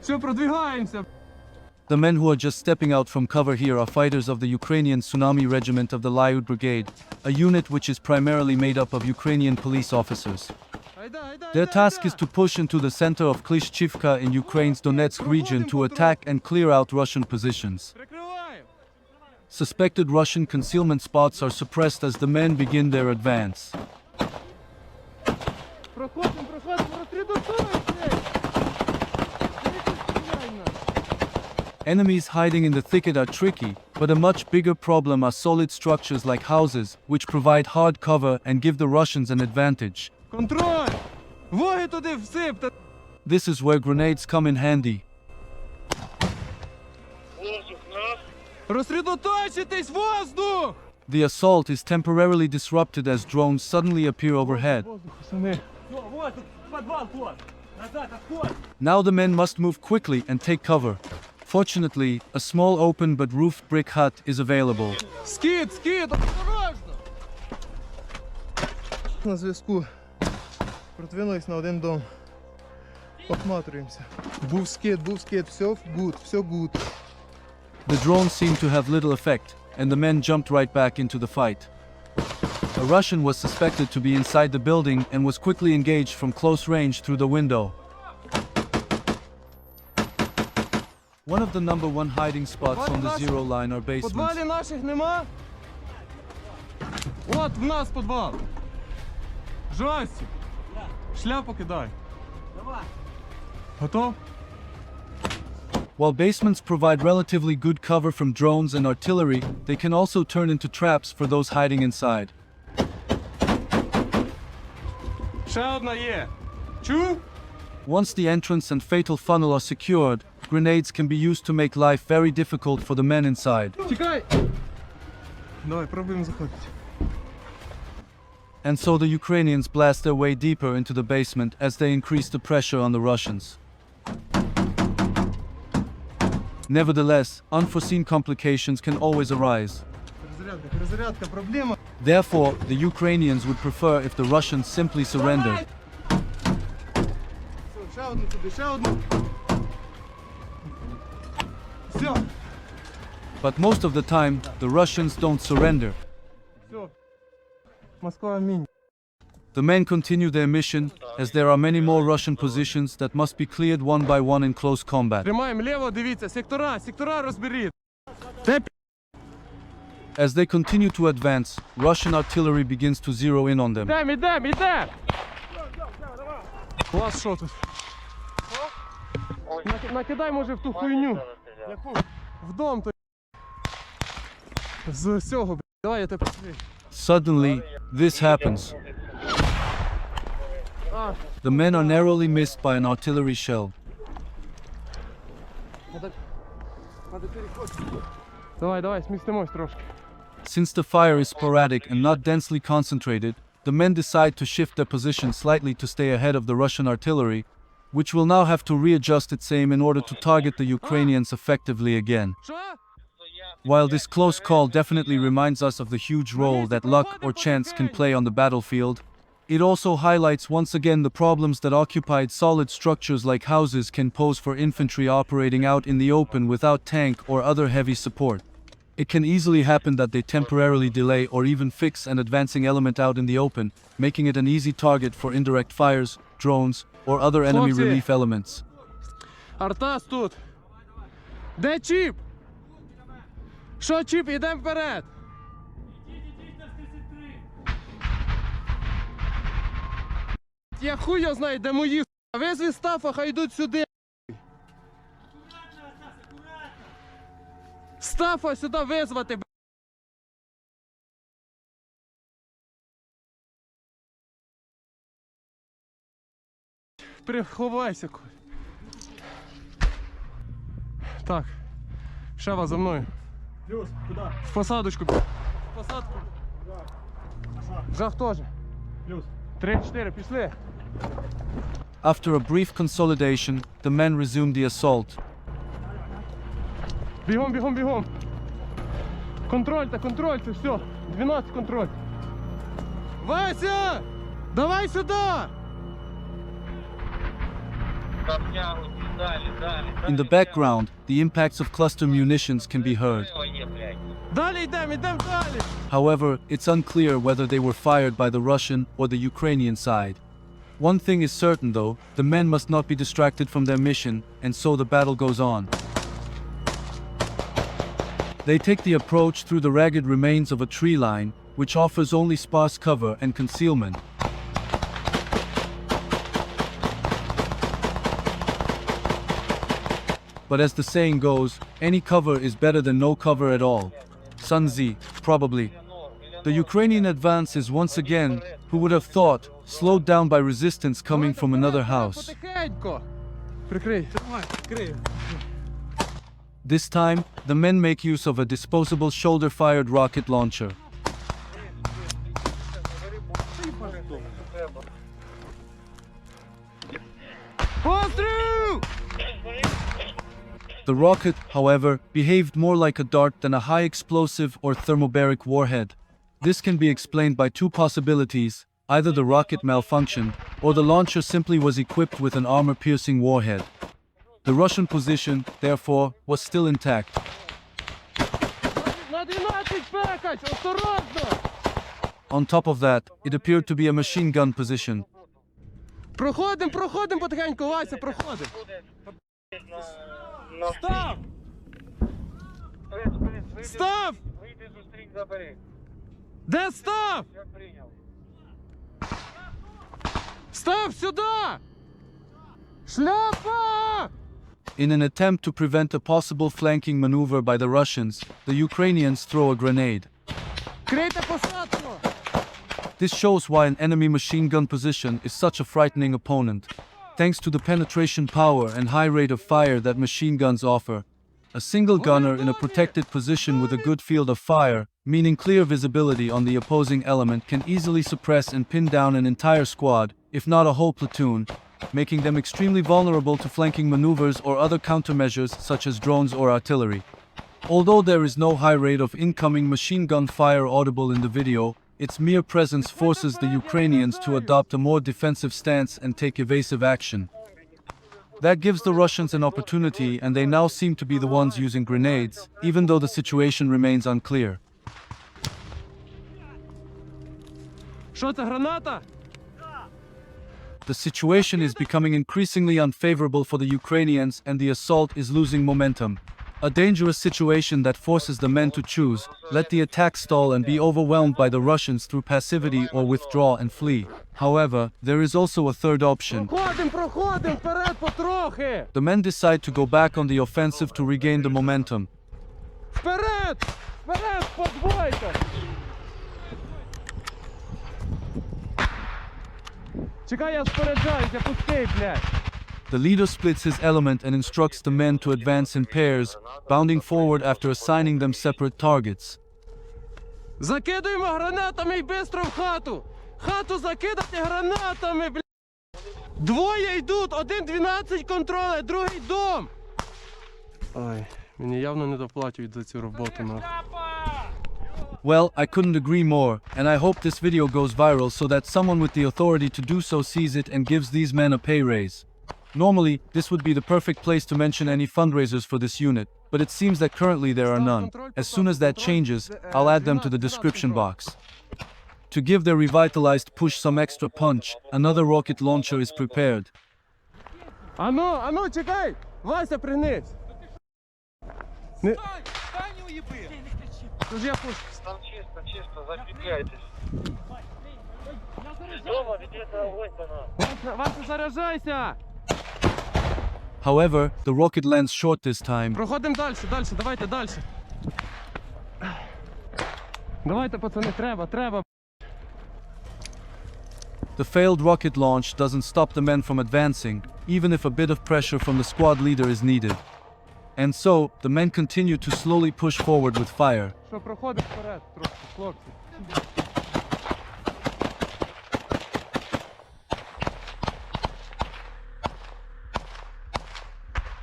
Все, продвигаемся. The men who are just stepping out from cover here are fighters of the Ukrainian Tsunami Regiment of the Lyut Brigade, a unit which is primarily made up of Ukrainian police officers. Their task is to push into the center of Klishchivka in Ukraine's Donetsk region to attack and clear out Russian positions. Suspected Russian concealment spots are suppressed as the men begin their advance. Enemies hiding in the thicket are tricky, but a much bigger problem are solid structures like houses, which provide hard cover and give the Russians an advantage. This is where grenades come in handy. The assault is temporarily disrupted as drones suddenly appear overhead. Now the men must move quickly and take cover. Fortunately, a small open but roofed brick hut is available. Скид! На зв'язку. Продвинулись на один дом. Осматриваємося. Був скид, все good. The drones seemed to have little effect, and the men jumped right back into the fight. A Russian was suspected to be inside the building and was quickly engaged from close range through the window. One of the number one hiding spots on the zero line are basements. Подвалів наших нема? От в нас подвал. Жасті. Шляпу кидай. Готов? While basements provide relatively good cover from drones and artillery, they can also turn into traps for those hiding inside. Ще одна є. Чув? Once the entrance and fatal funnel are secured, grenades can be used to make life very difficult for the men inside. Тікай! Давай, пробуємо заходити. And so the Ukrainians blast their way deeper into the basement as they increase the pressure on the Russians. Nevertheless, unforeseen complications can always arise. Перезарядка, проблема. Therefore, the Ukrainians would prefer if the Russians simply surrendered. Ще одну туди, ще одну. Все. But most of the time, the Russians don't surrender. Все. Москва, амінь. The men continue their mission, as there are many more Russian positions that must be cleared one by one in close combat. Тримаємо ліво, дивіться, сектора розберіть. As they continue to advance, Russian artillery begins to zero in on them. Ідем! У вас що тут? Накидай, може, в ту хуйню. В дом то. З цього, давай я тебе посвій. Suddenly, this happens. The men are narrowly missed by an artillery shell. Давай, смістимось трошки. Since the fire is sporadic and not densely concentrated, the men decide to shift their position slightly to stay ahead of the Russian artillery, which will now have to readjust its aim in order to target the Ukrainians effectively again. While this close call definitely reminds us of the huge role that luck or chance can play on the battlefield, it also highlights once again the problems that occupied solid structures like houses can pose for infantry operating out in the open without tank or other heavy support. It can easily happen that they temporarily delay or even fix an advancing element out in the open, making it an easy target for indirect fires, drones, or other enemy relief elements. Артас тут. Де чіп? Що чіп? Ідем вперед. Я хуй його знаю, де мої. Визві стафа, хай йдуть сюди. Стафа сюди визвати. Приховайся. Так. Шева за мною. Плюс, куда? В посадочку. В посадку. Жах теж. Плюс. 3-4, пішли. After a brief consolidation, the men resumed the assault. Бігом. Контрольте, все. 12 контроль. Вася! Давай сюди! In the background, the impacts of cluster munitions can be heard. Далі йдемо, йдемо далі. However, it's unclear whether they were fired by the Russian or the Ukrainian side. One thing is certain though, the men must not be distracted from their mission, and so the battle goes on. They take the approach through the ragged remains of a tree line, which offers only sparse cover and concealment. But as the saying goes, any cover is better than no cover at all. Sun Tzu, probably. The Ukrainian advance is once again, who would have thought, slowed down by resistance coming from another house. Потихенько. Прикрий. Тримай, прикрий. This time, the men make use of a disposable shoulder-fired rocket launcher. Постріл! The rocket, however, behaved more like a dart than a high-explosive or thermobaric warhead. This can be explained by two possibilities: either the rocket malfunctioned, or the launcher simply was equipped with an armor-piercing warhead. The Russian position, therefore, was still intact. На 12 пекач, осторожно! On top of that, it appeared to be a machine gun position. Проходим, проходим потихеньку, Вася, проходим. Став! Став! Де став? Став сюди! Шляпа! In an attempt to prevent a possible flanking maneuver by the Russians, the Ukrainians throw a grenade. Крийте посадку! This shows why an enemy machine gun position is such a frightening opponent. Thanks to the penetration power and high rate of fire that machine guns offer, a single gunner in a protected position with a good field of fire, meaning clear visibility on the opposing element, can easily suppress and pin down an entire squad, if not a whole platoon, making them extremely vulnerable to flanking maneuvers or other countermeasures such as drones or artillery. Although there is no high rate of incoming machine gun fire audible in the video, its mere presence forces the Ukrainians to adopt a more defensive stance and take evasive action. That gives the Russians an opportunity, and they now seem to be the ones using grenades, even though the situation remains unclear. Що це, граната? The situation is becoming increasingly unfavorable for the Ukrainians, and the assault is losing momentum. A dangerous situation that forces the men to choose: let the attack stall and be overwhelmed by the Russians through passivity, or withdraw and flee. However, there is also a third option. Проходим, проходим, вперед потрохи! The men decide to go back on the offensive to regain the momentum. Вперед! Вперед, подвойте! Чекай, я споряджаюсь, я пустий, блядь! The leader splits his element and instructs the men to advance in pairs, bounding forward after assigning them separate targets. Закидуємо гранатами і бистро в хату! Хату закидати гранатами, блядь! Двоє йдуть, один 12 контролює, другий дом! Ой, мені явно не доплачують за цю роботу, нахуй. Well, I couldn't agree more, and I hope this video goes viral so that someone with the authority to do so sees it and gives these men a pay raise. Normally, this would be the perfect place to mention any fundraisers for this unit, but it seems that currently there are none. As soon as that changes, I'll add them to the description box. To give their revitalized push some extra punch, another rocket launcher is prepared. Ану, чекай! Вася, пригнись! Не... Тож я пушу. Там чисто, запекайтесь. Дома ведется огонь по нам. Вася, заряджайся! However, the rocket lands short this time. Проходимо далі, давайте далі. Давайте, пацани, треба. The failed rocket launch doesn't stop the men from advancing, even if a bit of pressure from the squad leader is needed. And so, the men continue to slowly push forward with fire. Що, проходимо вперед, трошки, хлопці.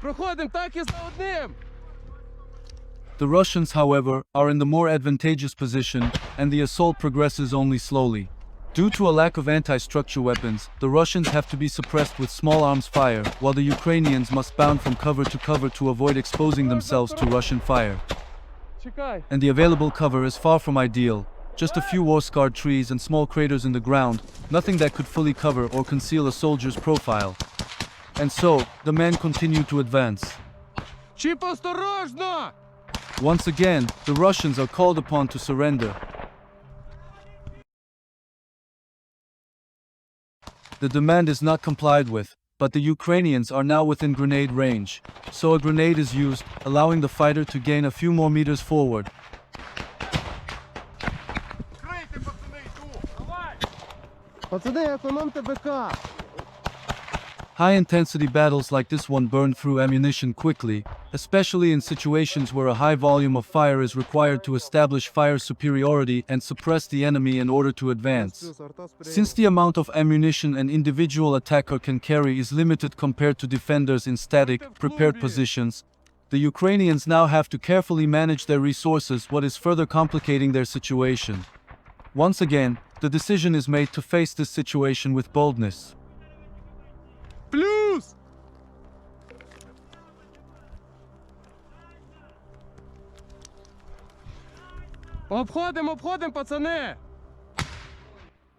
Проходимо так і за одним. The Russians, however, are in the more advantageous position, and the assault progresses only slowly. Due to a lack of anti-structure weapons, the Russians have to be suppressed with small arms fire, while the Ukrainians must bound from cover to avoid exposing themselves to Russian fire. Чекай. And the available cover is far from ideal. Just a few war-scarred trees and small craters in the ground, nothing that could fully cover or conceal a soldier's profile. And so, the men continue to advance. Чіп осторожно! Once again, the Russians are called upon to surrender. The demand is not complied with, but the Ukrainians are now within grenade range, so a grenade is used, allowing the fighter to gain a few more meters forward. Пацани, економте БК! High-intensity battles like this one burn through ammunition quickly, especially in situations where a high volume of fire is required to establish fire superiority and suppress the enemy in order to advance. Since the amount of ammunition an individual attacker can carry is limited compared to defenders in static, prepared positions, the Ukrainians now have to carefully manage their resources, what is further complicating their situation. Once again, the decision is made to face this situation with boldness. Плюс! Обходимо, пацани!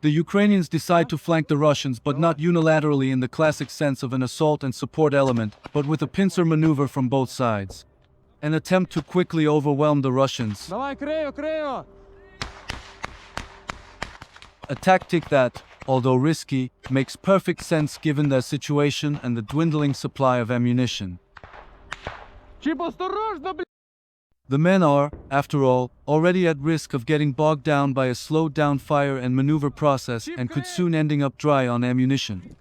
The Ukrainians decide to flank the Russians, but not unilaterally in the classic sense of an assault and support element, but with a pincer maneuver from both sides. An attempt to quickly overwhelm the Russians. Давай, крию! A tactic that, although risky, makes perfect sense given their situation and the dwindling supply of ammunition. Чіп осторожно, бля! The men are, after all, already at risk of getting bogged down by a slowed-down fire and maneuver process and could soon ending up dry on ammunition.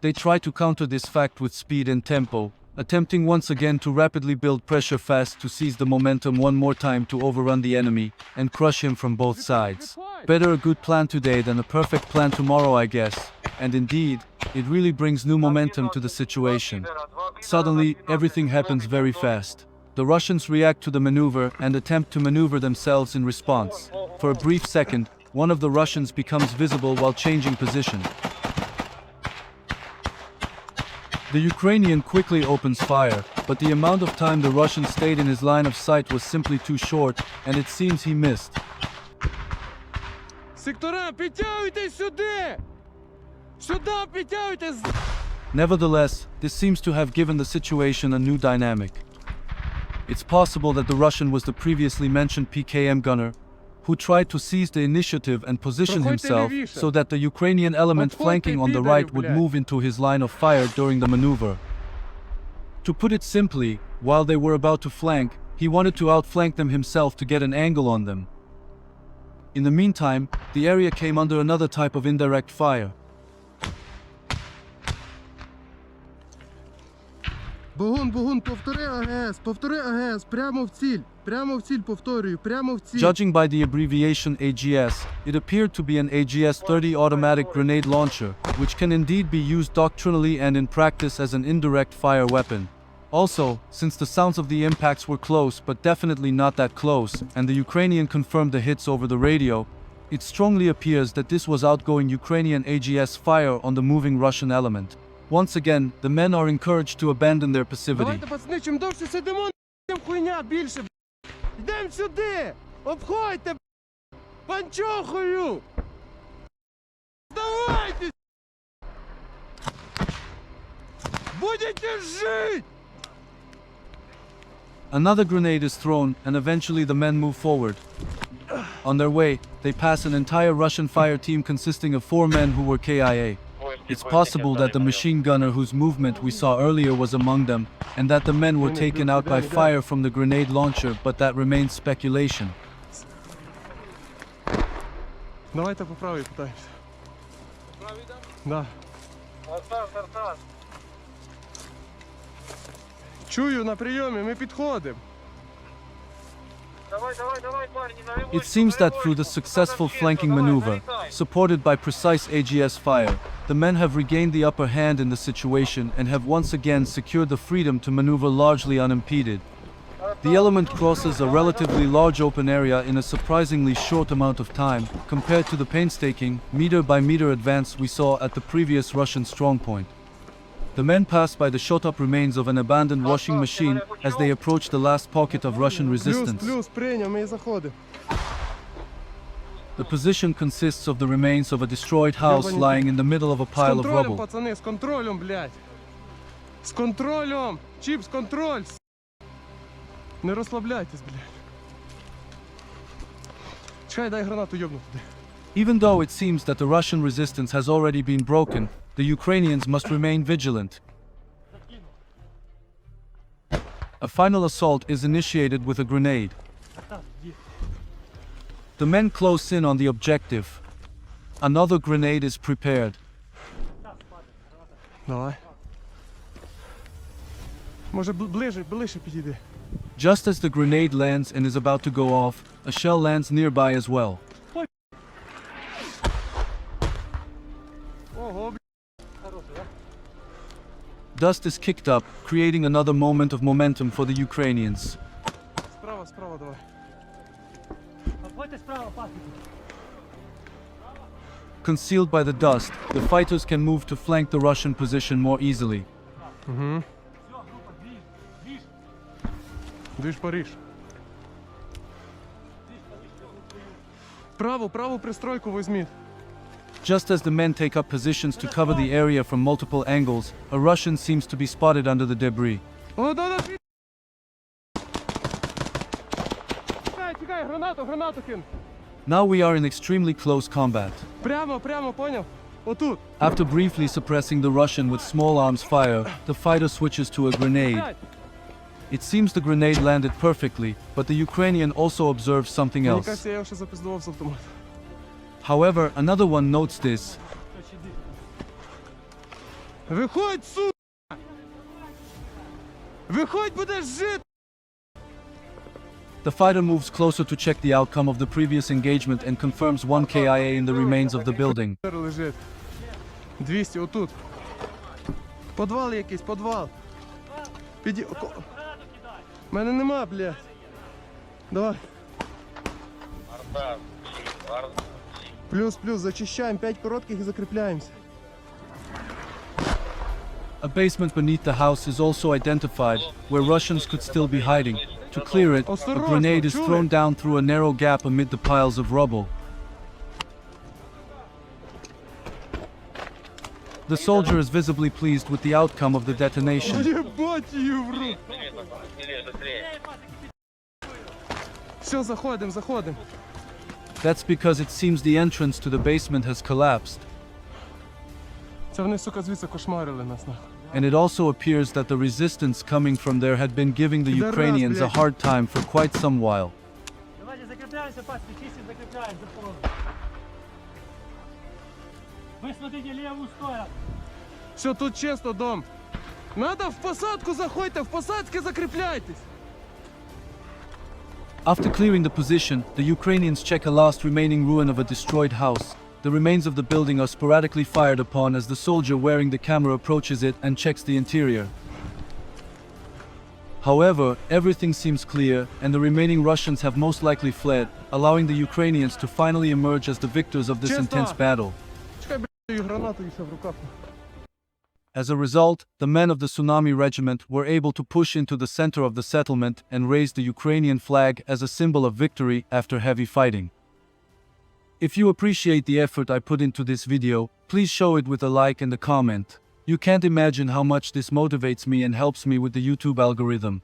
They try to counter this fact with speed and tempo, attempting once again to rapidly build pressure fast to seize the momentum one more time to overrun the enemy and crush him from both sides. Better a good plan today than a perfect plan tomorrow, I guess. And indeed, it really brings new momentum to the situation. Suddenly, everything happens very fast. The Russians react to the maneuver and attempt to maneuver themselves in response. For a brief second, one of the Russians becomes visible while changing position. The Ukrainian quickly opens fire, but the amount of time the Russian stayed in his line of sight was simply too short, and it seems he missed. Сектора, підтягуйтесь сюди! Сюди підтягуйтесь! Nevertheless, this seems to have given the situation a new dynamic. It's possible that the Russian was the previously mentioned PKM gunner, who tried to seize the initiative and position himself so that the Ukrainian element flanking on the right would move into his line of fire during the maneuver. To put it simply, while they were about to flank, he wanted to outflank them himself to get an angle on them. In the meantime, the area came under another type of indirect fire. Бугун, повтори АГС, прямо в ціль, повторюю, прямо в ціль. Judging by the abbreviation AGS, it appeared to be an AGS-30 automatic grenade launcher, which can indeed be used doctrinally and in practice as an indirect fire weapon. Also, since the sounds of the impacts were close but definitely not that close, and the Ukrainian confirmed the hits over the radio, it strongly appears that this was outgoing Ukrainian AGS fire on the moving Russian element. Once again, the men are encouraged to abandon their passivity. Давайте, пацани, чим довше сидимо, тим хуйня більше. Йдем сюди! Обходьте, панчохою! Давайте! Будете жить! Another grenade is thrown, and eventually the men move forward. On their way, they pass an entire Russian fire team consisting of 4 men who were KIA. It's possible that the machine gunner whose movement we saw earlier was among them, and that the men were taken out by fire from the grenade launcher, but that remains speculation. Давайте по правій питаємося. Да. Чую на прийомі, ми підходимо. It seems that through the successful flanking maneuver, supported by precise AGS fire, the men have regained the upper hand in the situation and have once again secured the freedom to maneuver largely unimpeded. The element crosses a relatively large open area in a surprisingly short amount of time, compared to the painstaking, meter-by-meter advance we saw at the previous Russian strongpoint. The men passed by the shot-up remains of an abandoned washing machine as they approached the last pocket of Russian resistance. Плюс, прийняв, ми і заходимо. The position consists of the remains of a destroyed house lying in the middle of a З pile of контролем, rubble. пацани, з контролем, блядь. З контролем. Чіпс, контроль. Не розслабляйтесь, блядь. Чекай, дай гранату йобну туди. Even though it seems that the Russian resistance has already been broken, the Ukrainians must remain vigilant. A final assault is initiated with a grenade. The men close in on the objective. Another grenade is prepared. Давай. Може, ближче підійди. Just as the grenade lands and is about to go off, a shell lands nearby as well. Ого, блядь. Хороший, да? Dust is kicked up, creating another moment of momentum for the Ukrainians. Справа, давай. Обходьте справа, пасіку. Concealed by the dust, the fighters can move to flank the Russian position more easily. Угу. Все, група, двіж. Движ Париж. Праву пристройку візьміть. Just as the men take up positions to cover the area from multiple angles, a Russian seems to be spotted under the debris. О, да. Тікай, гранату кину. Now we are in extremely close combat. Прямо, поняв? Отут. After briefly suppressing the Russian with small arms fire, the fighter switches to a grenade. It seems the grenade landed perfectly, but the Ukrainian also observes something Мені else. кажеться, я його ще запиздував з автомата. However, another one notes this. Виходь, сука! Виходь, будеш жити! The fighter moves closer to check the outcome of the previous engagement and confirms 1 KIA in the remains of the building. Лежить. 200, отут. Подвал якийсь, подвал. Піді... Мене нема, блядь. Давай. Плюс, зачищаємо, 5 коротких і закріпляємося. A basement beneath the house is also identified, where Russians could still be hiding. To clear it, a grenade is thrown down through a narrow gap amid the piles of rubble. The soldier is visibly pleased with the outcome of the detonation. Єбать її в рот. Все, заходимо. That's because it seems the entrance to the basement has collapsed. Це вони, сука, звідси кошмарили нас, нахуй. And it also appears that the resistance coming from there had been giving the Ukrainians a hard time for quite some while. Давайте закріпляємося, пасіку, чистим закріпляємо за полом. Ви смотрите ліву сторону. Все, тут чисто, дом. Надо в посадку заходьте, в посадки закріпляйтесь. After clearing the position, the Ukrainians check a last remaining ruin of a destroyed house. The remains of the building are sporadically fired upon as the soldier wearing the camera approaches it and checks the interior. However, everything seems clear, and the remaining Russians have most likely fled, allowing the Ukrainians to finally emerge as the victors of this intense battle. Чекай, блядь, і гранату ще в руках. As a result, the men of the Tsunami Regiment were able to push into the center of the settlement and raise the Ukrainian flag as a symbol of victory after heavy fighting. If you appreciate the effort I put into this video, please show it with a like and a comment. You can't imagine how much this motivates me and helps me with the YouTube algorithm.